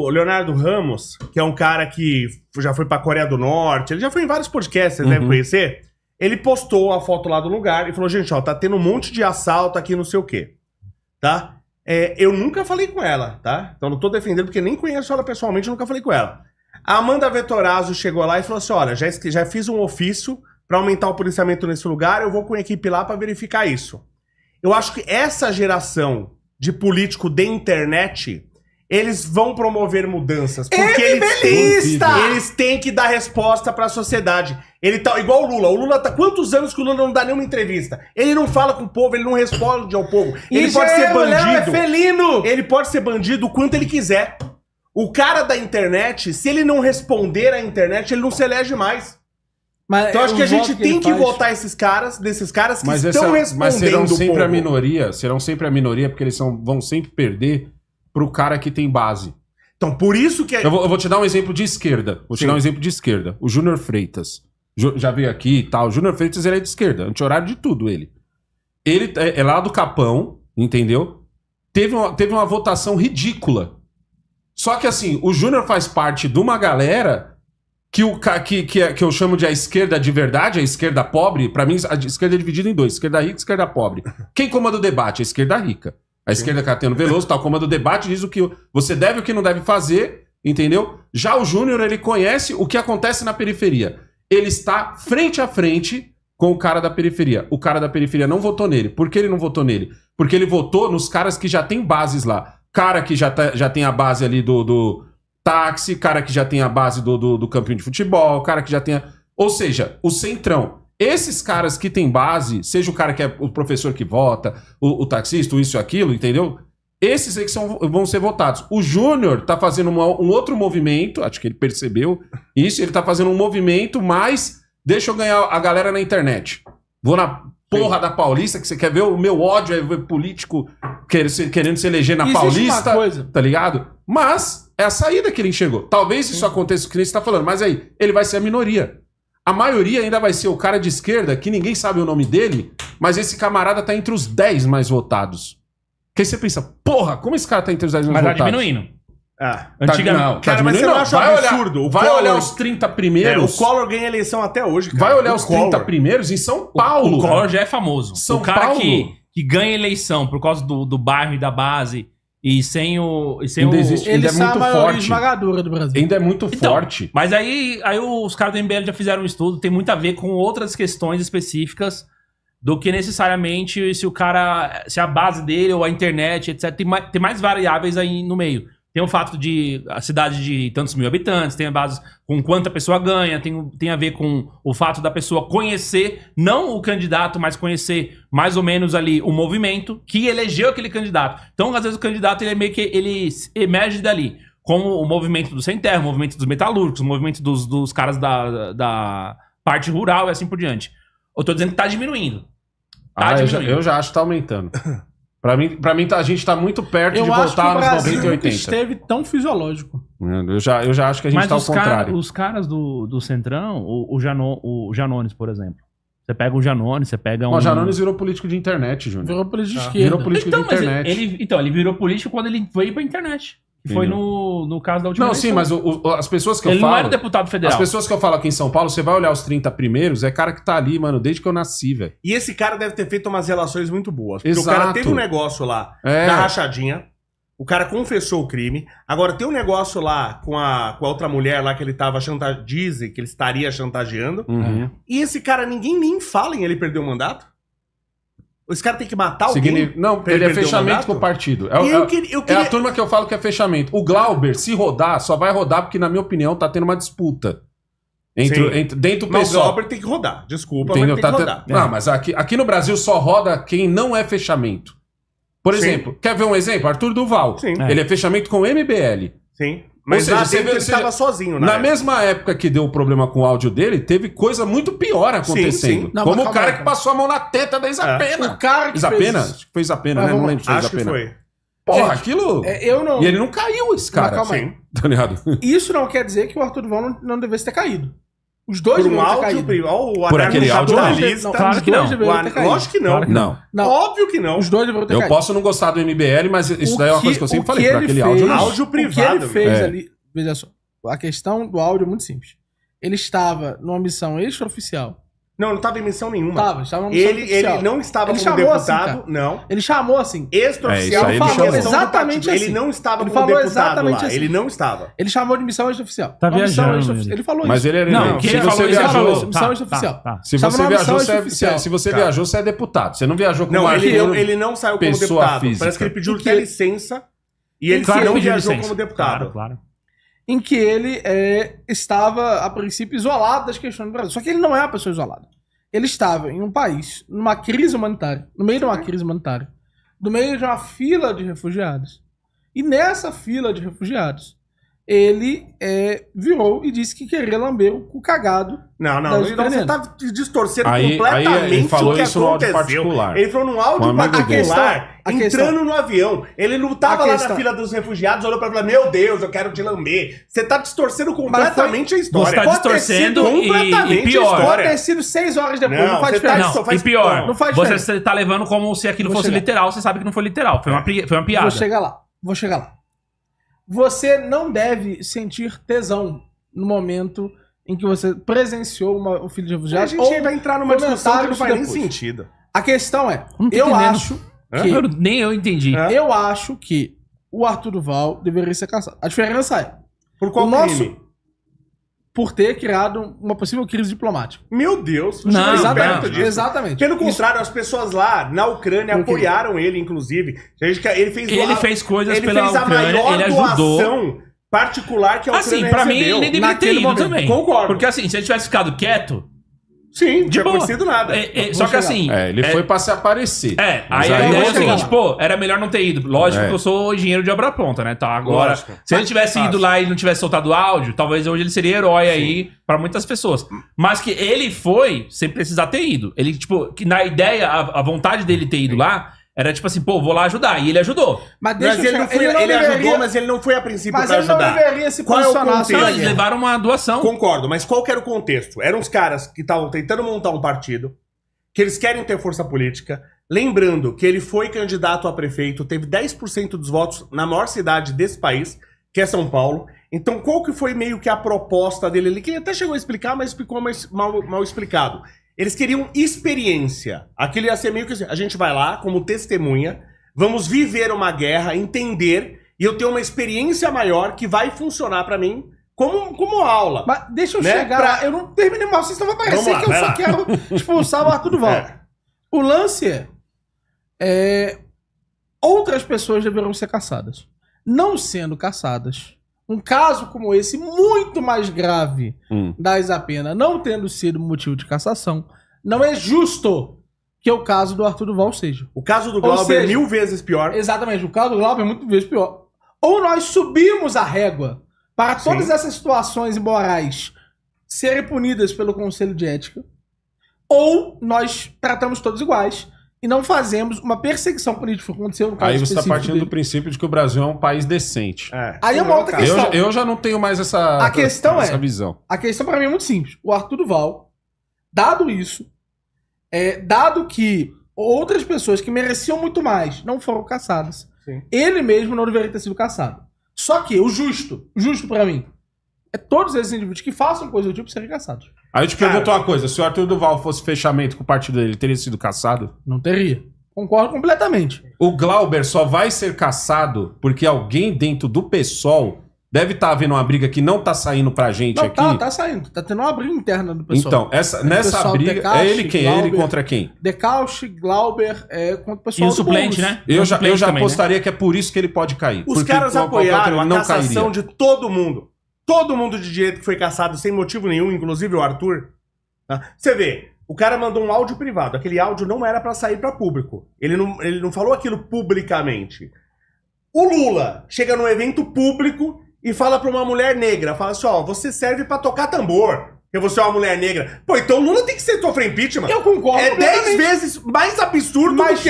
O Leonardo Ramos, que é um cara que já foi pra Coreia do Norte, ele já foi em vários podcasts, vocês devem conhecer. Ele postou a foto lá do lugar e falou, gente, ó, tá tendo um monte de assalto aqui, não sei o quê. Tá? Eu nunca falei com ela, tá? Então não tô defendendo, porque nem conheço ela pessoalmente, eu nunca falei com ela. A Amanda Vettorazzo chegou lá e falou assim, olha, já fiz um ofício pra aumentar o policiamento nesse lugar, eu vou com a equipe lá pra verificar isso. Eu acho que essa geração de político de internet... Eles vão promover mudanças. Porque eles têm que dar resposta pra sociedade. Ele tá igual o Lula. O Lula tá... Quantos anos que o Lula não dá nenhuma entrevista? Ele não fala com o povo, ele não responde ao povo. Ele pode ser bandido. É felino. Ele pode ser bandido o quanto ele quiser. O cara da internet, se ele não responder à internet, ele não se elege mais. Mas então acho que a gente tem que votar desses caras que estão respondendo. Mas serão sempre a minoria. Serão sempre a minoria, porque eles vão sempre perder pro cara que tem base. Então, por isso que... Eu vou te dar um exemplo de esquerda. O Júnior Freitas. Já veio aqui e tal. O Júnior Freitas, ele é de esquerda. Anti-horário de tudo, ele. Ele é lá do Capão, entendeu? Teve uma votação ridícula. Só que, assim, o Júnior faz parte de uma galera que eu chamo de a esquerda de verdade, a esquerda pobre. Pra mim, a esquerda é dividida em dois. Esquerda rica e esquerda pobre. Quem comanda o debate? A esquerda rica. A esquerda Caetano Veloso, tal, comanda o debate, diz o que você deve e o que não deve fazer, entendeu? Já o Júnior, ele conhece o que acontece na periferia. Ele está frente a frente com o cara da periferia. O cara da periferia não votou nele. Por que ele não votou nele? Porque ele votou nos caras que já tem bases lá. Cara que já tem a base ali do táxi, cara que já tem a base do campinho de futebol, cara que já tem Ou seja, o centrão. Esses caras que tem base, seja o cara que é o professor que vota, o taxista, isso e aquilo, entendeu? Esses aí que vão ser votados. O Júnior tá fazendo um outro movimento, acho que ele percebeu isso, ele tá fazendo um movimento, mas deixa eu ganhar a galera na internet. Vou na porra da Paulista, que você quer ver o meu ódio, é ver político querendo se eleger na Paulista, tá ligado? Mas é a saída que ele enxergou. Talvez isso aconteça, o que você tá falando, mas aí, ele vai ser a minoria. A maioria ainda vai ser o cara de esquerda, que ninguém sabe o nome dele, mas esse camarada tá entre os 10 mais votados. Que aí você pensa, porra, como esse cara tá entre os 10 mais votados? Mas tá diminuindo. Antigamente. Cara, mas você não acha absurdo? Vai olhar os 30 primeiros. O Collor ganha eleição até hoje, cara. Vai olhar os 30 primeiros em São Paulo. O Collor já é famoso. O cara que ganha eleição por causa do bairro e da base e sem o... Ainda é muito forte. Esmagadora do Brasil. Ainda é muito forte. Mas aí os caras do MBL já fizeram um estudo, tem muito a ver com outras questões específicas do que necessariamente se a base dele ou a internet, etc. Tem mais variáveis aí no meio. Tem o fato de a cidade de tantos mil habitantes, tem a base com quanta pessoa ganha, tem a ver com o fato da pessoa conhecer, não o candidato, mas conhecer mais ou menos ali o movimento que elegeu aquele candidato. Então, às vezes, o candidato ele emerge dali, como o movimento do Sem Terra, o movimento dos metalúrgicos, o movimento dos caras da parte rural e assim por diante. Eu tô dizendo que tá diminuindo. Eu já acho que tá aumentando. Pra mim, a gente tá muito perto de voltar nos 90 e 80. Esteve tão fisiológico. Eu já acho que a gente tá ao contrário. Os caras do Centrão, o Janones, por exemplo. Você pega o Janones, você pega O Janones virou político de internet, Júnior. Virou político de esquerda. Virou político de internet. Ele virou político quando ele veio pra internet. Que foi no caso da última eleição. Sim, mas as pessoas que eu falo... Ele não era deputado federal. As pessoas que eu falo aqui em São Paulo, você vai olhar os 30 primeiros, é cara que tá ali, mano, desde que eu nasci, velho. E esse cara deve ter feito umas relações muito boas. Porque o cara teve um negócio lá da rachadinha, o cara confessou o crime, agora tem um negócio lá com a outra mulher lá que ele tava dizem que ele estaria chantageando, e esse cara, ninguém nem fala em ele perder o mandato. Esse cara tem que matar alguém? Não, ele é fechamento com o partido. É a turma que eu falo que é fechamento. O Glauber, se rodar, só vai rodar porque, na minha opinião, tá tendo uma disputa. Dentro do pessoal. O Glauber tem que rodar. Desculpa, entendeu? Mas tem que rodar. Não, mas aqui no Brasil só roda quem não é fechamento. Por exemplo, quer ver um exemplo? Arthur Duval. Sim. Ele é fechamento com o MBL. Sim. Mas ele estava sozinho, né? Na mesma época que deu o problema com o áudio dele, teve coisa muito pior acontecendo. Sim. Não, como o cara que passou a mão na teta da Isapena. O cara que Isapena? Acho que foi Isapena, né? Não lembro se foi Acho que Isapena. foi. Porra, Gente, aquilo... eu não... E ele não caiu, esse cara. Mas calma aí. Tá ligado? Isso não quer dizer que o Arthur Duval não devesse ter caído. Os dois Por um deveriam ter áudio caído. privado. Por aquele áudio, não. capitalista. Claro os que dois não. deveriam ter caído. Lógico que não. Claro que Não. Não. Óbvio que não. Os dois deveriam ter Eu caído. posso não gostar do MBL, mas isso daí é uma coisa que eu sempre falei. Por ele aquele fez- áudio, não. Áudio O que ele privado, fez é. ali... Veja só. A questão do áudio é muito simples. Ele estava numa missão extraoficial. Não estava em missão nenhuma. Estava numa missão Ele oficial. não estava Ele como chamou assim, deputado, cara. não. Ele chamou assim. Extraoficial, É, isso aí ele falou chamou. questão do Exatamente partido. assim. Ele não estava Ele como falou deputado exatamente lá. assim. Ele não estava. Ele chamou de missão extraoficial. Tá Uma missão viajando, extraoficial. ele. Ele falou Mas isso. ele era. Não, se que ele você falou isso, viajou. ele falou. Missão extraoficial. Se Estava você numa viajou, missão você é, extraoficial. se você Tá. viajou, você é deputado. Você não viajou como Não, Arthur. ele não saiu como pessoa deputado. física. Parece que ele pediu Porque- até licença e ele Claro que não pediu viajou licença. como deputado. Claro. Em que ele estava, a princípio, isolado das questões do Brasil. Só que ele não é uma pessoa isolada. Ele estava em um país, numa crise humanitária, no meio de uma crise humanitária, no meio de uma fila de refugiados. E nessa fila de refugiados, ele virou e disse que queria lamber o cu cagado. Não, Das então você ucranianas. tá distorcendo Aí completamente ele falou o que isso no áudio aconteceu. particular. Ele falou num áudio Com um amigo particular, dele. entrando no avião. Ele não tava A lá questão- na fila dos refugiados, olhou pra ele e falou, meu Deus, eu quero te lamber. Você tá distorcendo completamente a história. Você tá Pode ter distorcendo sido completamente e pior. a Pode história. ter sido 6 horas depois, Não, não, faz você tá diferença. só Não, faz- e pior, não faz diferença. você tá levando como se aquilo Vou fosse chegar. literal, você sabe que não foi literal. Foi uma piada. Vou chegar lá. Você não deve sentir tesão no momento em que você presenciou o filho de A refugiado. gente vai entrar numa discussão que não faz nem depois. sentido. A questão é, Não tô eu entendendo. acho Hã? que Nem eu entendi. Hã? eu acho que o Arthur Duval deveria ser caçado. A diferença é, Por qual o nosso- crime? por ter criado uma possível crise diplomática. Meu Deus. Não, chegou Exatamente, perto disso. exatamente. Pelo Isso- contrário, as pessoas lá na Ucrânia Por quê? apoiaram ele, inclusive. Ele fez, Ele fez coisas ele pela fez a Ucrânia, maior ele ajudou. doação particular que a Ucrânia Assim, pra mim, recebeu. ele nem deveria ter naquele ido momento. também. Concordo. Porque assim, se ele tivesse ficado quieto, Sim, não de tinha boa. acontecido nada. Só que chegar. assim... Ele foi pra se aparecer. Aí Mas a aí ideia é eu o sei. seguinte, pô, era melhor não ter ido. Lógico É. que eu sou engenheiro de obra pronta, né? Tá, agora, Lógico. se ele tivesse ido lá e não tivesse soltado áudio, talvez hoje ele seria herói aí pra muitas pessoas. Mas que ele foi sem precisar ter ido. Ele, tipo, que na ideia, a vontade dele ter ido lá era tipo assim, pô, vou lá ajudar. E ele ajudou. Mas deixa Mas eu ele, não chegar- foi, ele ajudou, deveria- mas ele não foi a princípio mas pra ele não ajudar. deveria se Qual é o posicionar contexto? Não, assim. eles levaram uma doação. Concordo, mas qual que era o contexto? Eram os caras que estavam tentando montar um partido, que eles querem ter força política. Lembrando que ele foi candidato a prefeito, teve 10% dos votos na maior cidade desse país, que é São Paulo. Então, qual que foi meio que a proposta dele? Ele que até chegou a explicar, mas ficou mal explicado. Eles queriam experiência. Aquilo ia ser meio que assim, a gente vai lá como testemunha, vamos viver uma guerra, entender, e eu ter uma experiência maior que vai funcionar pra mim como aula. Mas deixa eu Né? chegar lá. Eu não terminei mal, vocês estão parecer Vamos lá, que eu vai só lá. quero expulsar o Arthur Duval. É. O lance outras pessoas deveriam ser caçadas. Não sendo caçadas, um caso como esse, muito mais grave das a pena, não tendo sido motivo de cassação, não é justo que o caso do Arthur Duval seja. O caso do Ou Glauber é seja, 1000 vezes pior. Exatamente, o caso do Glauber é muito vezes pior. Ou nós subimos a régua para todas Sim. essas situações imorais serem punidas pelo Conselho de Ética, ou nós tratamos todos iguais e não fazemos uma perseguição política que aconteceu no caso Aí você tá específico partindo do dele. princípio de que o Brasil é um país decente. Aí é uma outra caso. questão. Eu já não tenho mais essa, A questão essa é- visão. A questão para mim é muito simples. O Arthur Duval, dado isso, dado que outras pessoas que mereciam muito mais não foram caçadas, Sim. ele mesmo não deveria ter sido caçado. Só que o justo para mim, é todos esses indivíduos que façam coisa do tipo serem caçados. Aí eu te pergunto uma coisa: se o Arthur Duval fosse fechamento com o partido dele, ele teria sido caçado? Não teria. Concordo completamente. O Glauber só vai ser caçado porque alguém dentro do PSOL deve estar havendo uma briga que não tá saindo pra gente Não, aqui. tá saindo. Tá tendo uma briga interna do pessoal. Então, nessa pessoal briga, Decauche, é ele quem? É ele Glauber. contra quem? Decauche, Glauber, contra o E pessoal o do suplente, Boulos. né? Eu O já suplente também, né? apostaria que é por isso que ele pode cair. Os porque caras qualquer outro apoiaram ele a não cassação cairia. de todo mundo. Todo mundo de direito que foi cassado sem motivo nenhum, inclusive o Arthur. Tá? Você vê, o cara mandou um áudio privado. Aquele áudio não era pra sair pra público. Ele não falou aquilo publicamente. O Lula chega num evento público e fala pra uma mulher negra, fala assim, ó, você serve pra tocar tambor, porque você é uma mulher negra. Pô, então o Lula tem que sofrer impeachment. Eu concordo É 10 completamente. vezes mais absurdo Mas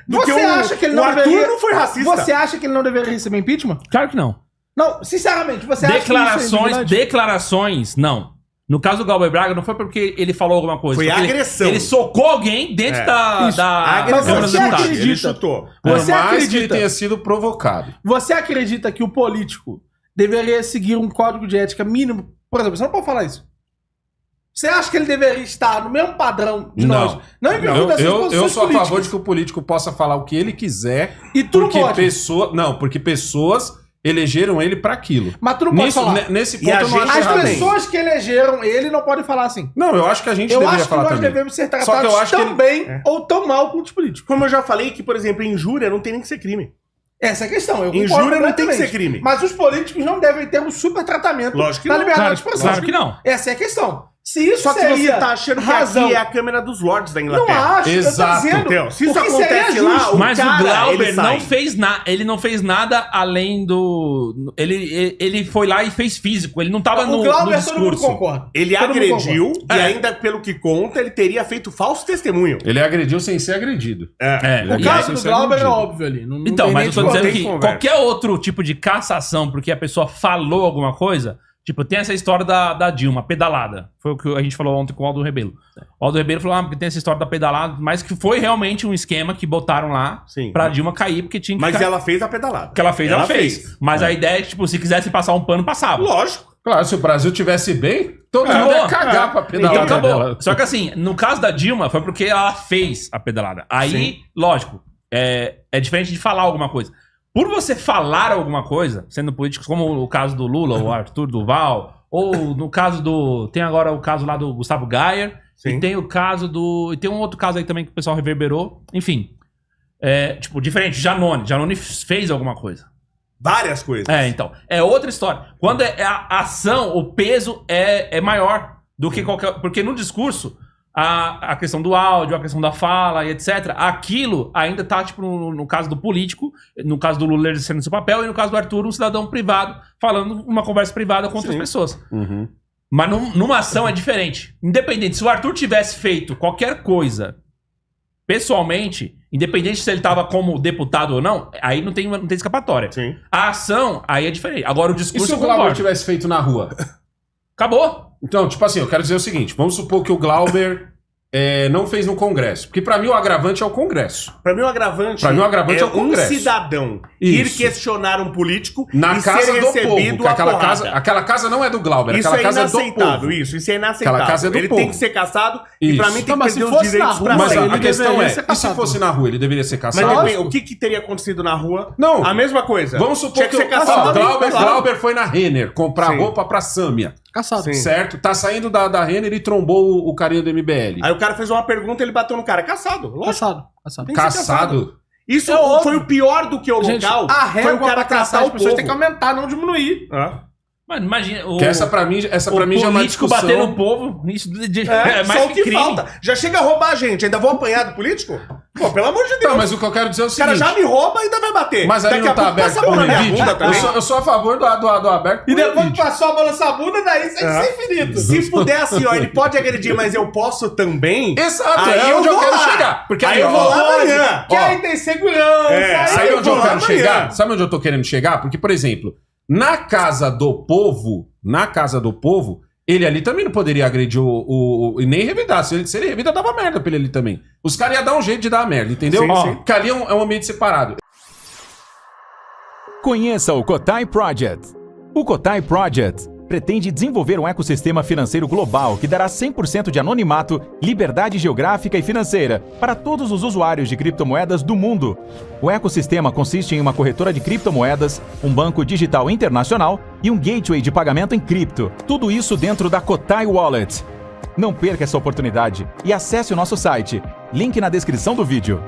do que você o, acha que ele o não Arthur deveria... não foi racista. Você acha que ele não deveria receber impeachment? Claro que não. Não, sinceramente, você acha que isso é indignante? Declarações, não. No caso do Glauber Braga, não foi porque ele falou alguma coisa. Foi porque agressão. Ele socou alguém dentro da Agressão. Câmara dos Você Deputados. acredita? Ele chutou. Por Você mais que ele acredita? tenha sido provocado. Você acredita que o político deveria seguir um código de ética mínimo? Por exemplo, você não pode falar isso. Você acha que ele deveria estar no mesmo padrão de nós? Não incluindo essas Eu posições sou a favor políticas. de que o político possa falar o que ele quiser. E tu não porque pode. porque pessoas elegeram ele pra aquilo. Mas tu não pode falar. Nesse E ponto a eu não gente- acho As errado. pessoas que elegeram ele não podem falar assim. Não, eu acho que a gente Eu deveria acho que falar nós também. devemos ser Só que eu tratados acho que tão ele- bem ou tão mal quanto os políticos. Como eu já falei que, por exemplo, injúria não tem nem que ser crime. Essa é a questão. Eu concordo Injúria não tem que completamente. ser crime. Mas os políticos não devem ter um super tratamento Lógico que na não. liberdade Claro, de expressão. claro que não. Essa é a questão. Se isso Só que seria você tá achando que razão, aqui é a Câmara dos Lordes da não Inglaterra. acho. Exato, eu tô dizendo, Theo. Se isso o que seria acontece lá, justo. Mas cara, o Glauber ele sai. não fez nada. Ele não fez nada além do. Ele foi lá e fez físico. Ele não tava no O Glauber, todo mundo discurso. concorda. Ele Todo mundo agrediu concorda. e É. ainda, pelo que conta, ele teria feito falso testemunho. Ele agrediu sem ser agredido. É, O e caso aí- do Glauber é óbvio ali. Não Então, tem mas nem eu tô de dizendo tem que conversa. qualquer outro tipo de cassação, porque a pessoa falou alguma coisa, tipo, tem essa história da Dilma, pedalada. Foi o que a gente falou ontem com o Aldo Rebelo. O Aldo Rebelo falou, porque tem essa história da pedalada, mas que foi realmente um esquema que botaram lá Sim. pra Dilma cair, porque tinha que Mas cair. ela fez a pedalada. O que ela fez, ela fez. Mas a ideia é que, tipo, se quisesse passar um pano, passava. Lógico. Claro, se o Brasil tivesse bem, todo Acabou. mundo ia cagar pra Então pedalada acabou. dela. Só que assim, no caso da Dilma, foi porque ela fez a pedalada. Aí, Sim. lógico, é diferente de falar alguma coisa. Por você falar alguma coisa, sendo político, como o caso do Lula, o Arthur Duval, ou no caso do... Tem agora o caso lá do Gustavo Gayer, Sim. e tem o caso do... E tem um outro caso aí também que o pessoal reverberou. Enfim, tipo, diferente, Janone. Janone fez alguma coisa. Várias coisas. Então. É outra história. Quando é a ação, o peso é maior do que qualquer... Porque no discurso, a questão do áudio, a questão da fala e etc., aquilo ainda tá, tipo, no caso do político, no caso do Lula exercendo seu papel, e no caso do Arthur, um cidadão privado falando uma conversa privada com outras Sim. pessoas. Uhum. Mas numa ação é diferente. Independente, se o Arthur tivesse feito qualquer coisa pessoalmente, independente se ele tava como deputado ou não, aí não tem escapatória. Sim. A ação, aí é diferente. Agora o E discurso se o eu Glauber concordo. tivesse feito na rua? Acabou. Então, tipo assim, eu quero dizer o seguinte: vamos supor que o Glauber não fez no Congresso. Porque pra mim o agravante é o Congresso. Pra mim, o agravante, é o um Congresso. cidadão Isso. ir questionar um político Na e casa ser do recebido povo. Que a porrada. aquela casa não é do Glauber, Isso aquela é casa é do inaceitável, povo. isso é inaceitável. Aquela casa é do ele povo. tem que ser caçado e pra Isso. mim tem Não, que mas perder se os fosse direitos na rua, pra Mas sempre. a questão deveria é, ser e se caçado. fosse na rua, ele deveria ser caçado? Mas depende, o que teria acontecido na rua? Não. A mesma coisa. Vamos supor Tinha que, que ser caçado. Glauber foi na Renner comprar Sim. roupa pra Sâmia, Caçado. Sim. certo? Tá saindo da Renner e trombou o carinha do MBL. Aí o cara fez uma pergunta e ele bateu no cara. Caçado, lógico. Caçado. Caçado. Tem que ser Caçado? Isso É óbvio. foi o pior do que o Gente, local. a foi régua o cara pra caçar caçar as o pessoas povo. tem que aumentar, não diminuir. Mano, imagina. Que essa pra mim já é uma político discussão. bater no povo, isso É, mais só o que que crime. falta. Já chega a roubar a gente, ainda vou apanhar do político? Pô, pelo amor de Deus. Não, mas o que eu quero dizer é o O cara seguinte... já me rouba e ainda vai bater. Mas aí Daqui não a tá pouco aberto passa a mão por na minha vídeo. bunda também. Eu sou a favor do aberto E por depois que vídeo. passou a bola nessa bunda, daí isso é infinito. Se puder assim, ó, ele pode agredir, mas eu posso também. Exato, Aí é onde eu vou quero lá. chegar. Porque Aí aí, eu vou lá amanhã. Que aí tem segurança. É, Sabe eu onde eu vou lá quero amanhã. chegar? Sabe onde eu tô querendo chegar? Porque, por exemplo, na casa do povo, ele ali também não poderia agredir e nem revidar. Se ele revidar, dava merda pra ele ali também. Os caras iam dar um jeito de dar merda, entendeu? Sim, Ó, sim. porque ali é um ambiente separado. Conheça o Cotai Project. O Cotai Project pretende desenvolver um ecossistema financeiro global que dará 100% de anonimato, liberdade geográfica e financeira para todos os usuários de criptomoedas do mundo. O ecossistema consiste em uma corretora de criptomoedas, um banco digital internacional e um gateway de pagamento em cripto. Tudo isso dentro da Cotai Wallet. Não perca essa oportunidade e acesse o nosso site. Link na descrição do vídeo.